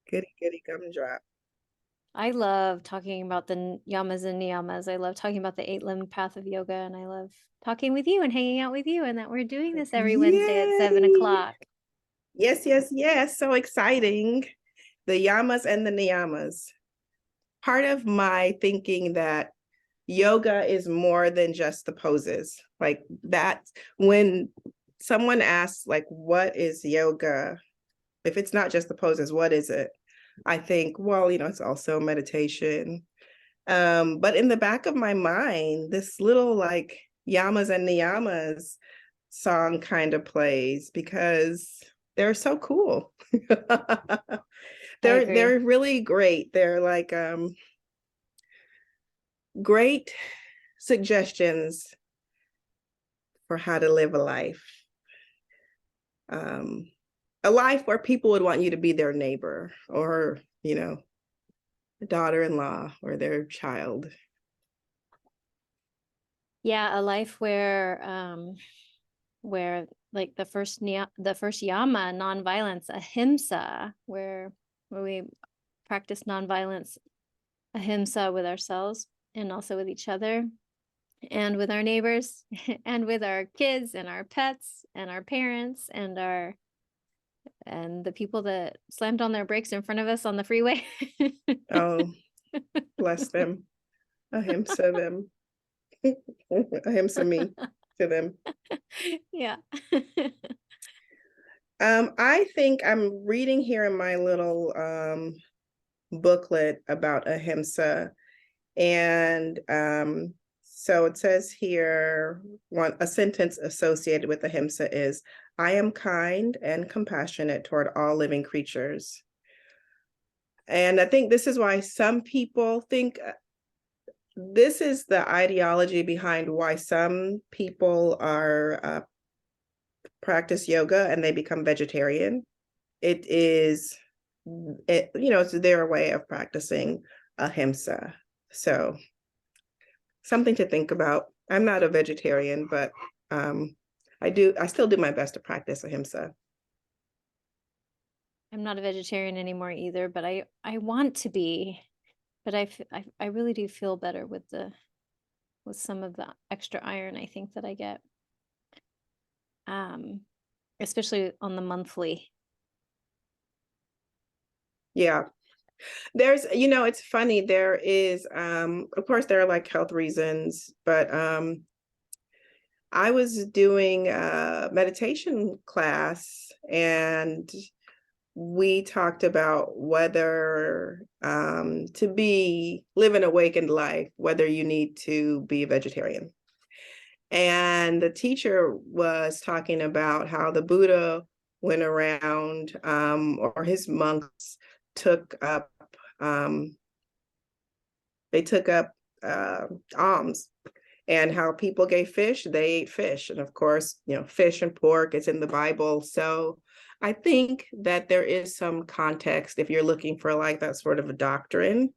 Goody, goody gumdrop. I love talking about the yamas and niyamas. I love talking about the eight-limbed path of yoga, and I love talking with you and hanging out with you, and that we're doing this every Wednesday at 7 Yay! o'clock. Yes, yes, yes. So exciting. The Yamas and the Niyamas. Part of my thinking that yoga is more than just the poses. Like that, when someone asks, like, what is yoga? If it's not just the poses, what is it? I think, well, it's also meditation. But in the back of my mind, this little like Yamas and Niyamas song kind of plays because they're so cool. I they're agree. they're really great. They're like great suggestions for how to live um, a life where people would want you to be their neighbor or daughter-in-law or their child. Yeah, a life where like the first yama, nonviolence, ahimsa, where we practice nonviolence, ahimsa with ourselves and also with each other and with our neighbors and with our kids and our pets and our parents and the people that slammed on their brakes in front of us on the freeway. Oh, bless them. Ahimsa them. Ahimsa me to them. Yeah. I think I'm reading here in my little booklet about ahimsa. And so it says here, a sentence associated with ahimsa is, I am kind and compassionate toward all living creatures. And I think this is why some people think this is the ideology behind why some people are practice yoga and they become vegetarian. It's their way of practicing ahimsa. So something to think about. I'm not a vegetarian, but I still do my best to practice ahimsa. I'm not a vegetarian anymore either, but I want to be, but I really do feel better with some of the extra iron I think that I get. Um, especially on the monthly. Yeah. It's funny, there is of course there are like health reasons, but I was doing a meditation class and we talked about whether to live an awakened life, whether you need to be a vegetarian. And the teacher was talking about how the Buddha went around, or his monks took up, um, they took up alms, and how people gave fish, they ate fish. And of course, fish and pork, it's in the Bible. So I think that there is some context if you're looking for like that sort of a doctrine.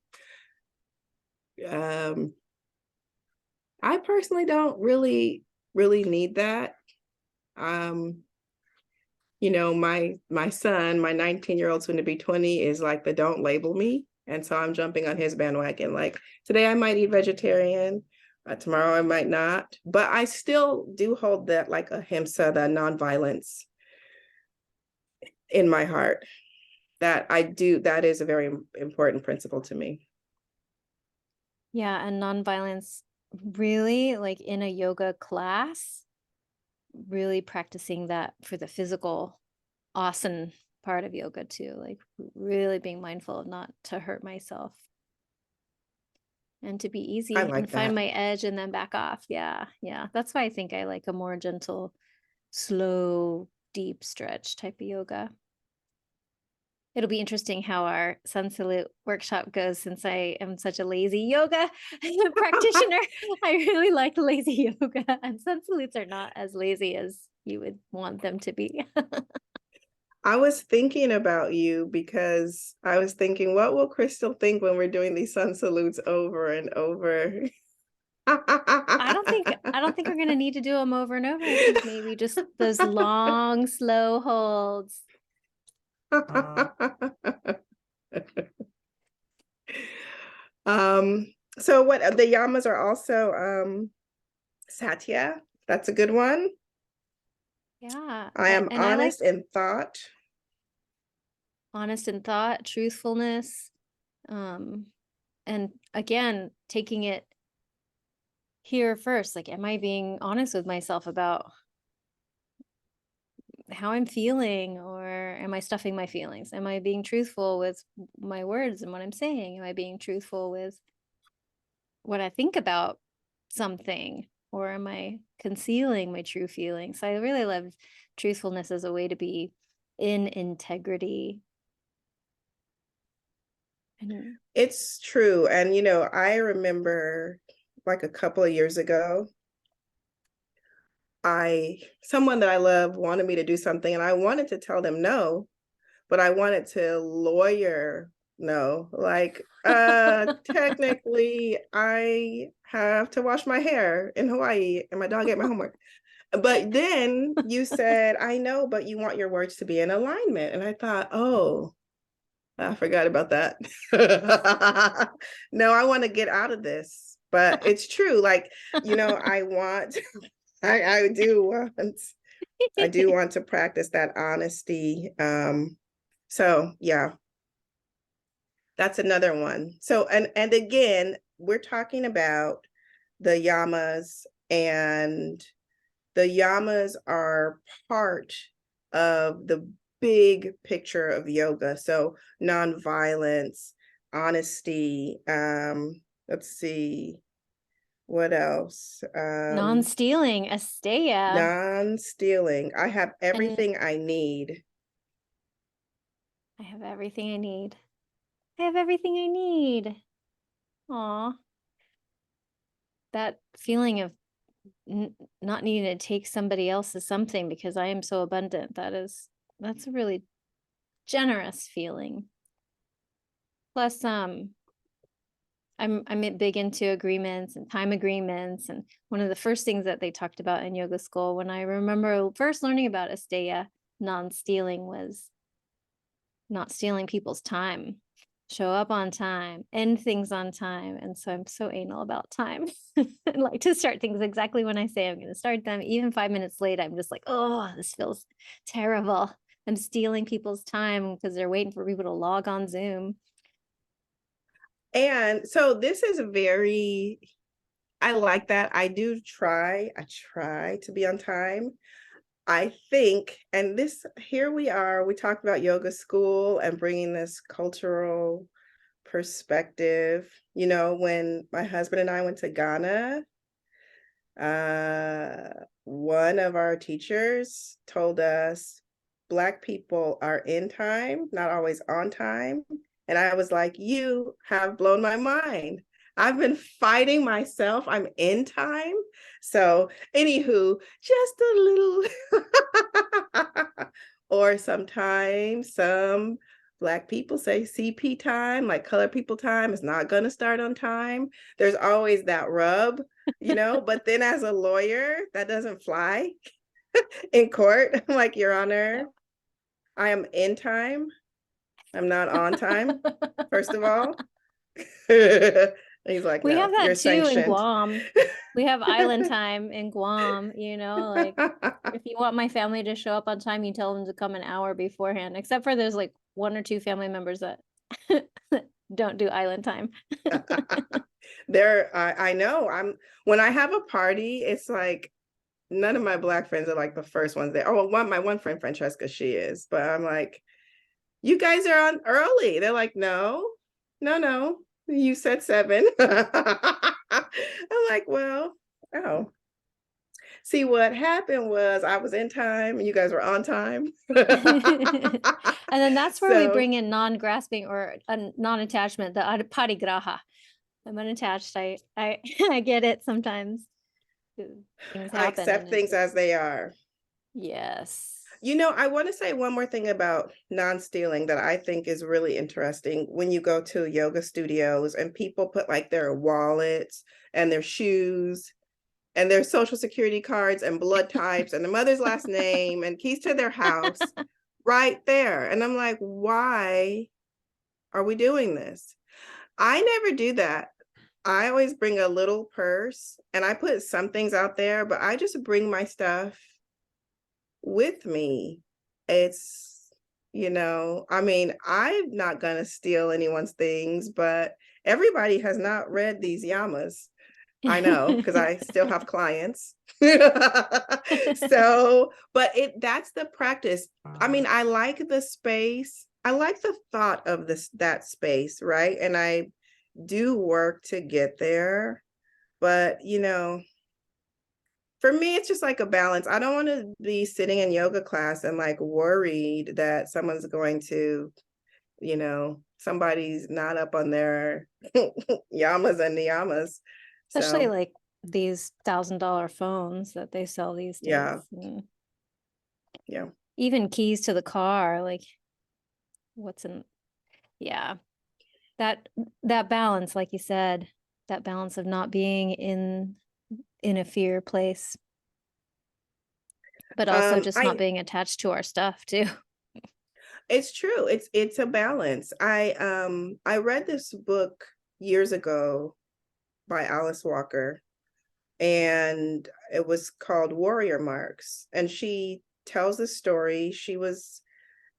Um, I personally don't really, really need that. Um, my son, my 19-year-old soon to be 20, is like the don't label me. And so I'm jumping on his bandwagon. Like today I might eat vegetarian, tomorrow I might not, but I still do hold that like ahimsa, the nonviolence in my heart. That is a very important principle to me. Yeah, and nonviolence really like in a yoga class, really practicing that for the physical asana part of yoga too, like really being mindful of not to hurt myself and to be I easy and like find that. my edge and then back off. Yeah, yeah. That's why I think I like a more gentle, slow, deep stretch type of yoga. It'll be interesting how our sun salute workshop goes since I am such a lazy yoga practitioner. I really like lazy yoga, and sun salutes are not as lazy as you would want them to be. I was thinking about you because I was thinking, what will Crystal think when we're doing these sun salutes over and over? I don't think we're gonna need to do them over and over. I think maybe just those long, slow holds. So what the yamas are also satya. That's a good one. Yeah. I am And I like honest in thought. honest in thought, truthfulness. And again, taking it here first, like, am I being honest with myself about how I'm feeling, or am I stuffing my feelings? Am I being truthful with my words and what I'm saying? Am I being truthful with what I think about something, or am I concealing my true feelings? So I really love truthfulness as a way to be in integrity. And It's true. And I remember like a couple of years ago, someone that I love wanted me to do something and I wanted to tell them no, but I wanted to lawyer no. Like, technically I have to wash my hair in Hawaii and my dog ate my homework. But then you said, I know, but you want your words to be in alignment. And I thought, oh, I forgot about that. No, I want to get out of this. But it's true. Like, I want, I do want to practice that honesty. So yeah, that's another one. So, and again, we're talking about the yamas, and the yamas are part of the big picture of yoga. So nonviolence, honesty, let's see, what else? non-stealing, asteya. Non-stealing. I have And everything I need. I have everything I need. I have everything I need. Aw, that feeling of not needing to take somebody else's something because I am so abundant. That's a really generous feeling. Plus, I'm big into agreements and time agreements, and one of the first things that they talked about in yoga school when I remember first learning about asteya, non-stealing, was not stealing people's time. Show up on time, end things on time. And so I'm so anal about time. I like to start things exactly when I say I'm going to start them. Even 5 minutes late, I'm just like, oh, this feels terrible. I'm stealing people's time because they're waiting for people to log on Zoom. And so this is I like that. I try to be on time. I think, and here we are, we talked about yoga school and bringing this cultural perspective. When my husband and I went to Ghana, one of our teachers told us Black people are in time, not always on time. And I was like, you have blown my mind. I've been fighting myself. I'm in time. So, anywho, just a little. Or sometimes some Black people say CP time, like color people time, is not going to start on time. There's always that rub, but then as a lawyer, that doesn't fly in court. I'm like, Your Honor, I am in time. I'm not on time, first of all. He's like, We no, have you're that too in sanctioned. Guam. We have island time in Guam, like if you want my family to show up on time, you tell them to come an hour beforehand, except for there's like one or two family members that don't do island time. I know. When I have a party, it's like none of my Black friends are like the first ones there. Oh, my one friend, Francesca, she is, but I'm like, you guys are on early. They're like, no, no, you said 7. I'm like, well, oh. See, what happened was I was in time and you guys were on time. And then that's where we So bring in non-grasping or non-attachment, the aparigraha. I'm unattached. I get it sometimes. Things I happen accept and it's things just, as they are. yes. I want to say one more thing about non-stealing that I think is really interesting. When you go to yoga studios and people put like their wallets and their shoes and their social security cards and blood types and the mother's last name and keys to their house right there. And I'm like, why are we doing this? I never do that. I always bring a little purse and I put some things out there, but I just bring my stuff with me. It's, I mean, I'm not going to steal anyone's things, but everybody has not read these yamas. I know, because I still have clients. So, but that's the practice. I mean, I like the space. I like the thought of that space, right? And I do work to get there, but for me, it's just like a balance. I don't want to be sitting in yoga class and like worried that someone's going to, somebody's not up on their yamas and niyamas. Especially So, like these $1,000 phones that they sell these days. yeah, yeah. Even keys to the car, like yeah. That balance, like you said, that balance of not being in a fear place, but also just not being attached to our stuff too. It's true. It's a balance. I read this book years ago by Alice Walker, and it was called Warrior Marks. And she tells the story. She was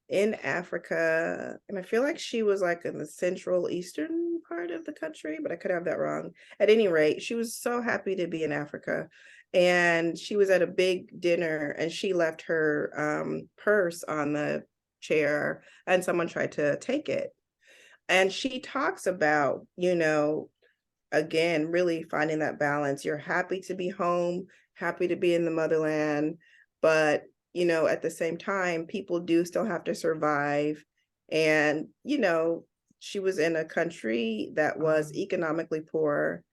in Africa, and I feel like she was like in the central eastern part of the country, but I could have that wrong. At any rate, she was so happy to be in Africa. And she was at a big dinner and she left her purse on the chair and someone tried to take it. And she talks about, again, really finding that balance. You're happy to be home, happy to be in the motherland, but at the same time, people do still have to survive. And, she was in a country that was economically poor,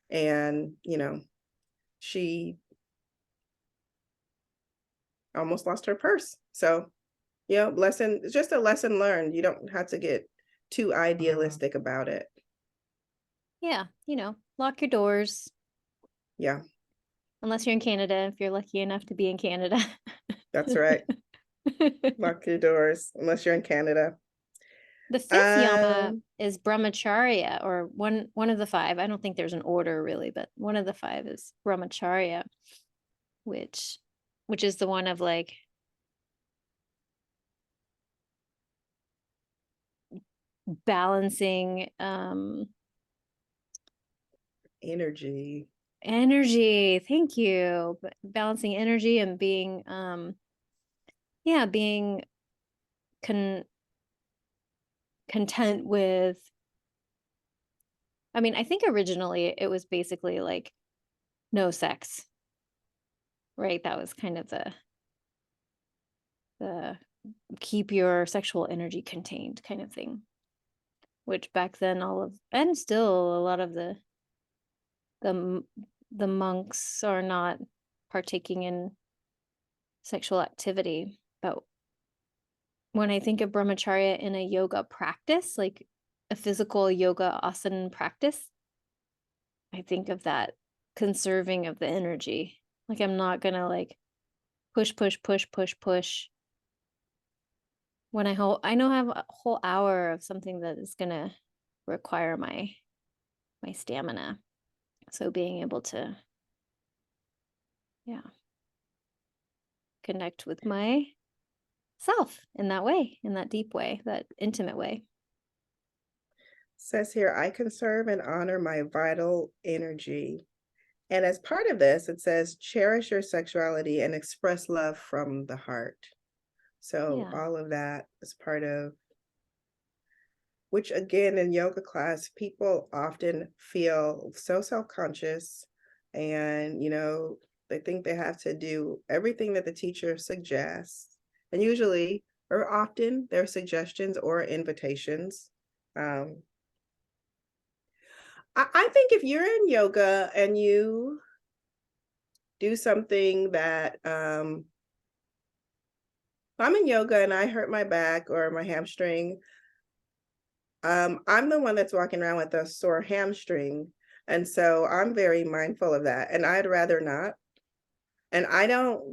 and, she almost lost her purse. So, it's just a lesson learned. You don't have to get too idealistic about it. Yeah, lock your doors. Yeah. Unless you're in Canada, if you're lucky enough to be in Canada. That's right. Lock your doors unless you're in Canada. The fifth yama is brahmacharya, or one of the five. I don't think there's an order really, but one of the five is brahmacharya, which is the one of like balancing energy. Thank you. Balancing energy and being being content with, I mean, I think originally it was basically like no sex, right? That was kind of the keep your sexual energy contained kind of thing, which back then and still a lot of the monks are not partaking in sexual activity. But when I think of brahmacharya in a yoga practice, like a physical yoga asana practice, I think of that conserving of the energy. Like I'm not gonna like push when I know I have a whole hour of something that is gonna require my stamina. So being able to connect with my self in that way, in that deep way, that intimate way. Says here, I conserve and honor my vital energy. And as part of this, it says, cherish your sexuality and express love from the heart. So all of that is part of, which again, in yoga class, people often feel so self-conscious and, they think they have to do everything that the teacher suggests. And usually, or often, their suggestions or invitations. I think if you're in yoga and you do something that I'm in yoga and I hurt my back or my hamstring, I'm the one that's walking around with a sore hamstring. And so I'm very mindful of that. And I'd rather not. And I don't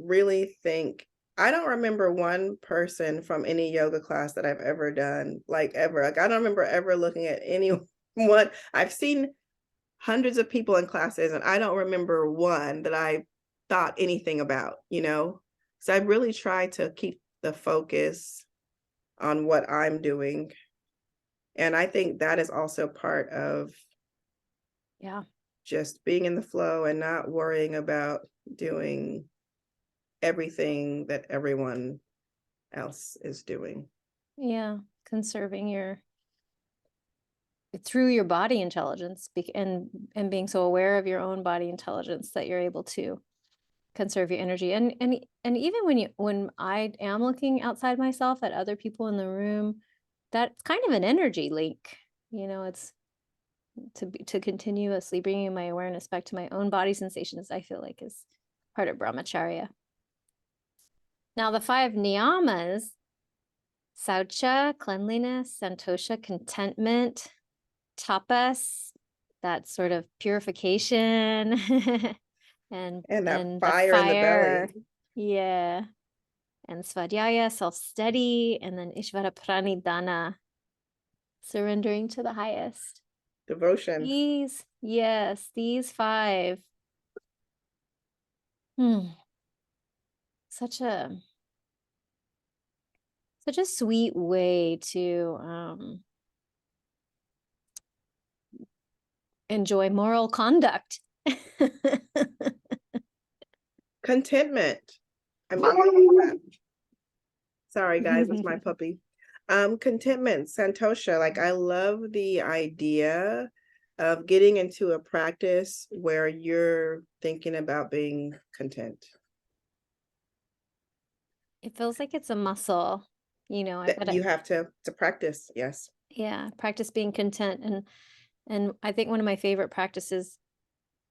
remember one person from any yoga class that I've ever done, like ever. Like I don't remember ever looking at anyone I've seen hundreds of people in classes, and I don't remember one that I thought anything about, So I really try to keep the focus on what I'm doing. And I think that is also part of just being in the flow and not worrying about doing everything that everyone else is doing. Yeah, conserving through your body intelligence and being so aware of your own body intelligence that you're able to conserve your energy. And even when I am looking outside myself at other people in the room, that's kind of an energy link. It's to continuously bringing my awareness back to my own body sensations, I feel like is part of brahmacharya. Now the 5 niyamas: sauca, cleanliness; santosha, contentment; tapas, that sort of purification, and that the fire in the fire, belly. yeah, and svadhyaya, self-steady; and then isvara, pranidhana, surrendering to the highest. Devotion. These 5. Such a sweet way to enjoy moral conduct. Contentment. I'm sorry guys, that's my puppy. Contentment, santosha. Like, I love the idea of getting into a practice where you're thinking about being content. It feels like it's a muscle, That you have to practice. Yes. Yeah, practice being content. And I think one of my favorite practices,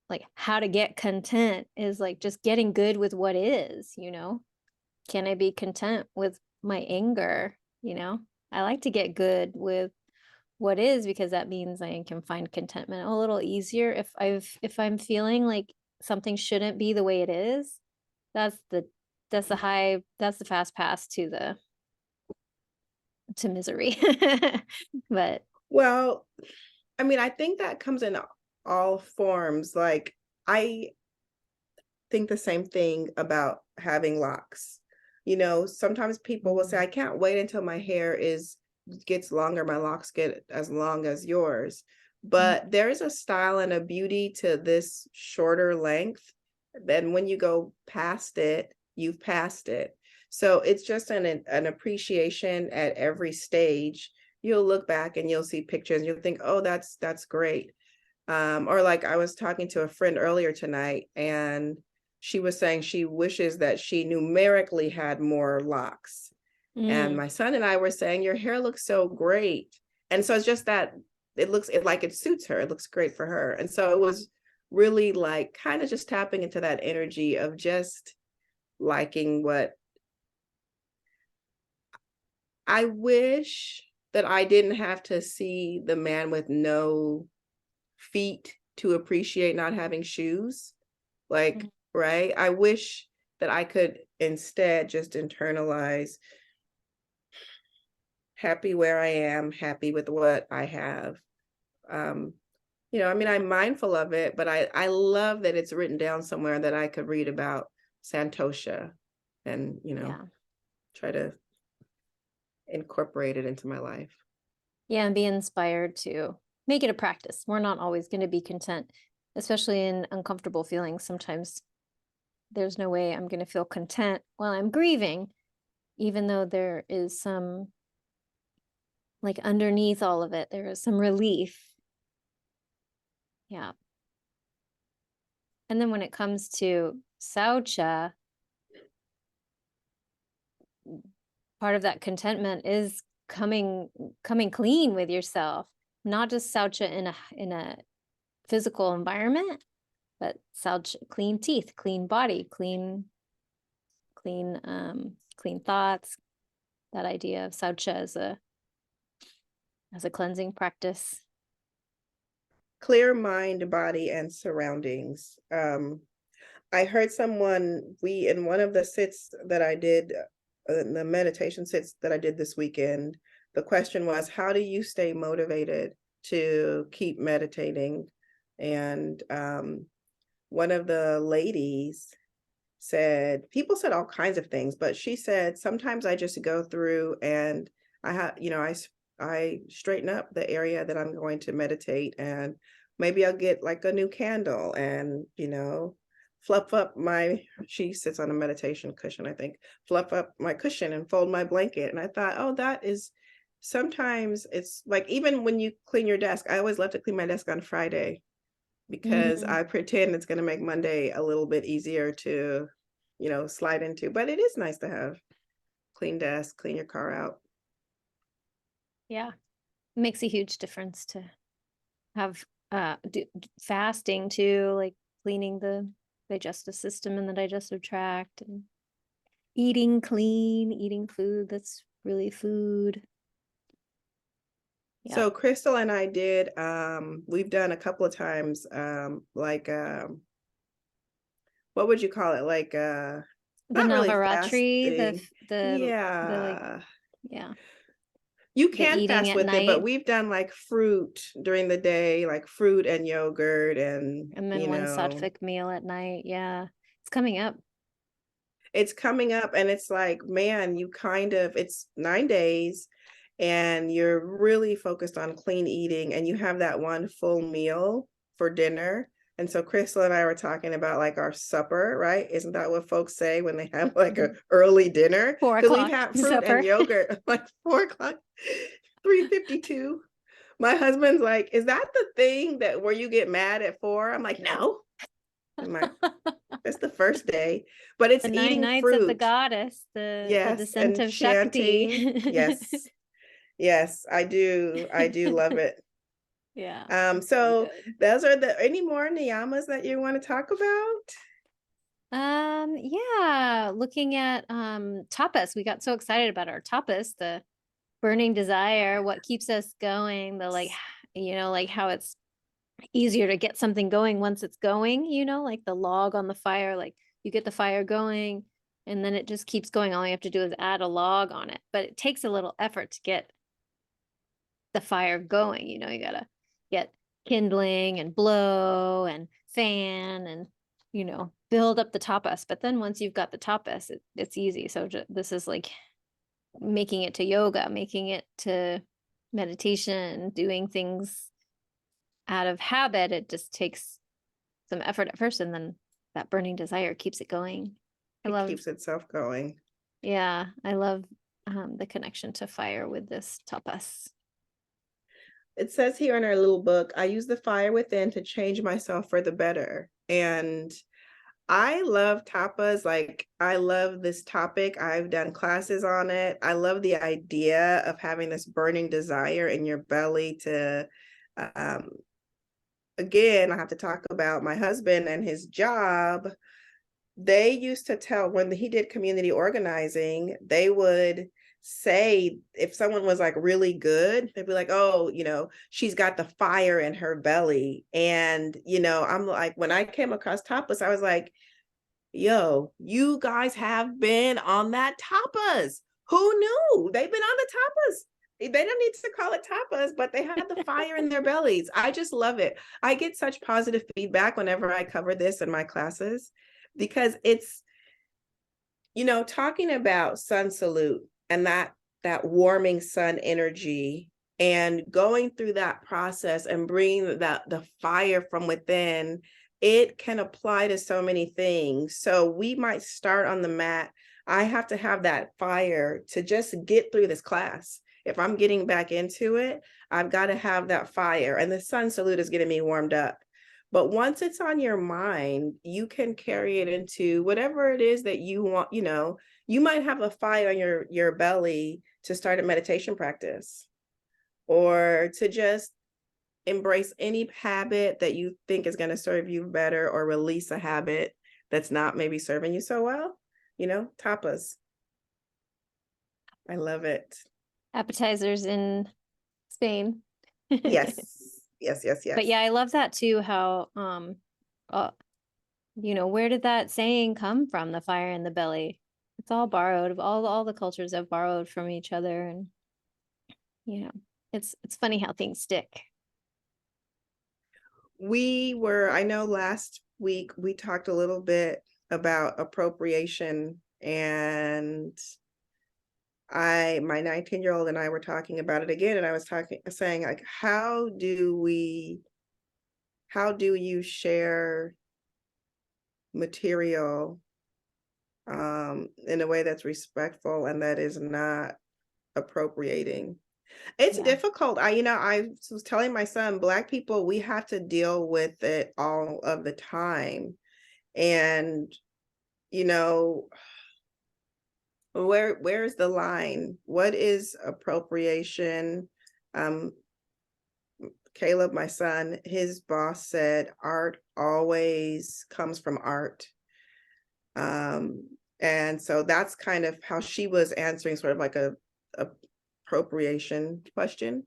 like how to get content, is like just getting good with what is. Can I be content with my anger? I like to get good with what is, because that means I can find contentment a little easier. If I'm feeling like something shouldn't be the way it is, that's the fast pass to misery. But Well, I mean, I think that comes in all forms. Like, I think the same thing about having locks. Sometimes people will say, I can't wait until my hair gets longer, my locks get as long as yours. But there's a style and a beauty to this shorter length. Then when you go past it, you've passed it. So it's just an appreciation at every stage. You'll look back and you'll see pictures and you'll think, oh, that's great. Or like, I was talking to a friend earlier tonight, and she was saying she wishes that she numerically had more locks. And my son and I were saying, your hair looks so great. And so it's just that like it suits her. It looks great for her. And so it was really like kind of just tapping into that energy of just liking what I wish that I didn't have to see the man with no feet to appreciate not having shoes. Like, right? I wish that I could instead just internalize happy where I am, happy with what I have. I mean, I'm mindful of it, but I love that it's written down somewhere that I could read about santosha and, try to incorporate it into my life. Yeah, and be inspired to make it a practice. We're not always going to be content, especially in uncomfortable feelings. Sometimes there's no way I'm going to feel content while I'm grieving, even though there is some, like, underneath all of it, there is some relief. Yeah. And then when it comes to sauca, part of that contentment is coming clean with yourself, not just sauca in a physical environment, but sauca, clean teeth, clean body, clean thoughts. That idea of sauca as a cleansing practice. Clear mind, body, and surroundings. I heard in one of the sits that I did, the meditation sits that I did this weekend, the question was, how do you stay motivated to keep meditating. And one of the ladies said, people said all kinds of things, but she said, sometimes I just go through and I have, I straighten up the area that I'm going to meditate, and maybe I'll get like a new candle and, fluff up she sits on a meditation cushion, I think, fluff up my cushion and fold my blanket. And I thought, oh, that is, sometimes it's like, even when you clean your desk, I always love to clean my desk on Friday, because I pretend it's going to make Monday a little bit easier to, slide into. But it is nice to have clean desk, clean your car out. Yeah. It makes a huge difference to have fasting too, like cleaning the digestive system and the digestive tract, and eating clean, eating food that's really food. Yeah. So Crystal and I did, we've done a couple of times, what would you call it? Like, the not really Navaratri, fasting. yeah. You The can eating fast at with it, but night. we've done like fruit during the day, like fruit and yogurt, and then one sattvic meal at night. Yeah. It's coming up. It's coming up, and it's like, man, it's 9 days and you're really focused on clean eating, and you have that one full meal for dinner. And so Crystal and I were talking about like our supper, right? Isn't that what folks say when they have like an early dinner? 4 Because we've o'clock had fruit supper. and yogurt like 4 o'clock, 3:52. My husband's like, is that the thing that where you get mad at 4? I'm like, no. I'm like, that's the first day, but it's the 9 eating nights fruit. of the goddess, the descent and of Shakti. Yes, I do love it. Yeah. So those are any more niyamas that you want to talk about? Yeah, looking at tapas. We got so excited about our tapas, the burning desire, what keeps us going, the like how it's easier to get something going once it's going, like the log on the fire, like you get the fire going and then it just keeps going. All you have to do is add a log on it, but it takes a little effort to get the fire going. You gotta get kindling and blow and fan and build up the tapas. But then once you've got the tapas, it's easy. So this is like making it to yoga, making it to meditation, doing things out of habit. It just takes some effort at first, and then that burning desire keeps it going. It keeps itself going. Yeah, I love the connection to fire with this tapas. It says here in our little book, I use the fire within to change myself for the better. And I love tapas. Like, I love this topic. I've done classes on it. I love the idea of having this burning desire in your belly to, again, I have to talk about my husband and his job. They used to tell, when he did community organizing, they would say, if someone was like really good, they'd be like, oh, she's got the fire in her belly. And, I'm like, when I came across tapas, I was like, yo, you guys have been on that tapas. Who knew? They've been on the tapas. They don't need to call it tapas, but they had the fire in their bellies. I just love it. I get such positive feedback whenever I cover this in my classes, because it's, talking about sun salute and that warming sun energy, and going through that process and bringing the fire from within, it can apply to so many things. So we might start on the mat. I have to have that fire to just get through this class. If I'm getting back into it, I've got to have that fire, and the sun salute is getting me warmed up. But once it's on your mind, you can carry it into whatever it is that you want. You might have a fire on your belly to start a meditation practice, or to just embrace any habit that you think is going to serve you better, or release a habit that's not maybe serving you so well. Tapas. I love it. Appetizers in Spain. Yes. But yeah, I love that too, how where did that saying come from, the fire in the belly? It's all borrowed. All the cultures have borrowed from each other, and it's funny how things stick. I know last week we talked a little bit about appropriation, and my 19-year-old and I were talking about it again, and I was saying, like, how do you share material in a way that's respectful and that is not appropriating? It's Yeah. difficult. I was telling my son, Black people, we have to deal with it all of the time. And, you know, where's the line? What is appropriation? Um, Caleb, my son, his boss said art always comes from art. And so that's kind of how she was answering, sort of like a appropriation question.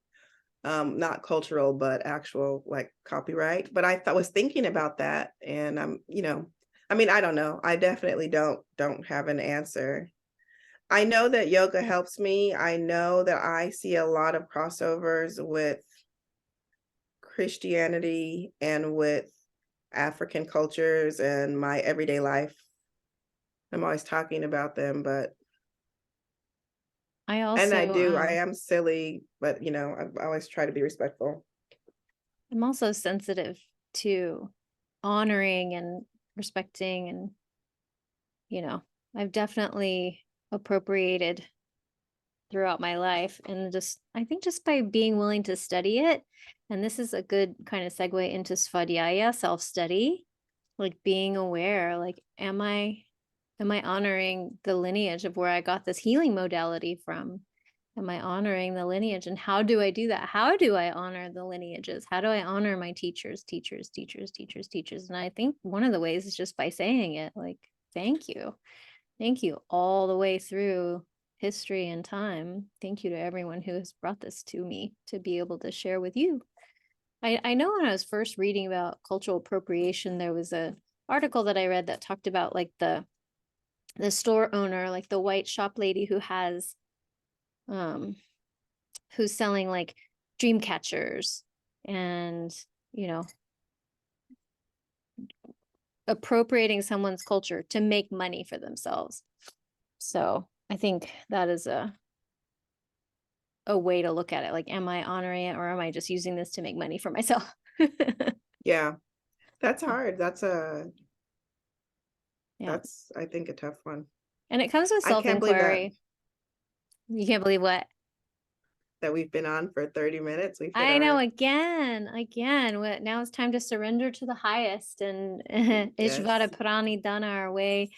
Not cultural, but actual, like, copyright. But was thinking about that, and I mean, I don't know. I definitely don't have an answer. I know that yoga helps me. I know that I see a lot of crossovers with Christianity and with African cultures and my everyday life. I'm always talking about them, but I and also I am silly, but I always try to be respectful. I'm also sensitive to honoring and respecting, and I've definitely appropriated throughout my life, and I think just by being willing to study it, and this is a good kind of segue into svadhyaya, self-study, like being aware, like am I honoring the lineage of where I got this healing modality from? Am I honoring the lineage? And how do I do that? How do I honor the lineages? How do I honor my teachers, teachers, teachers, teachers, teachers? And I think one of the ways is just by saying it, like, thank you. Thank you all the way through history and time. Thank you to everyone who has brought this to me to be able to share with you. I know when I was first reading about cultural appropriation, there was a article that I read that talked about like the store owner, like the white shop lady who has who's selling like dream catchers and appropriating someone's culture to make money for themselves. So I think that is a way to look at it. Like, am I honoring it, or am I just using this to make money for myself? Yeah, that's hard. Yeah. That's, I think, a tough one. And it comes with I can't believe self-inquiry. You can't believe what? that we've been on for 30 minutes. We've hit I know, our again. Now it's time to surrender to the highest and yes. isvara pranidhana our way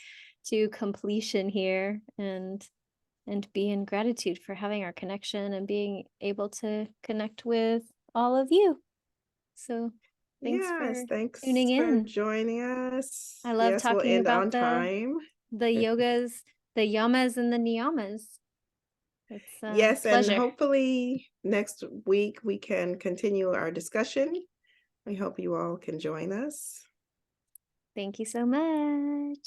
to completion here, and be in gratitude for having our connection and being able to connect with all of you. So thanks Yes, for thanks tuning for in. joining us. I love Yes, we'll talking end about on time. the yogas, the yamas and the niyamas. It's a Yes, and pleasure. hopefully next week we can continue our discussion. I hope you all can join us. Thank you so much.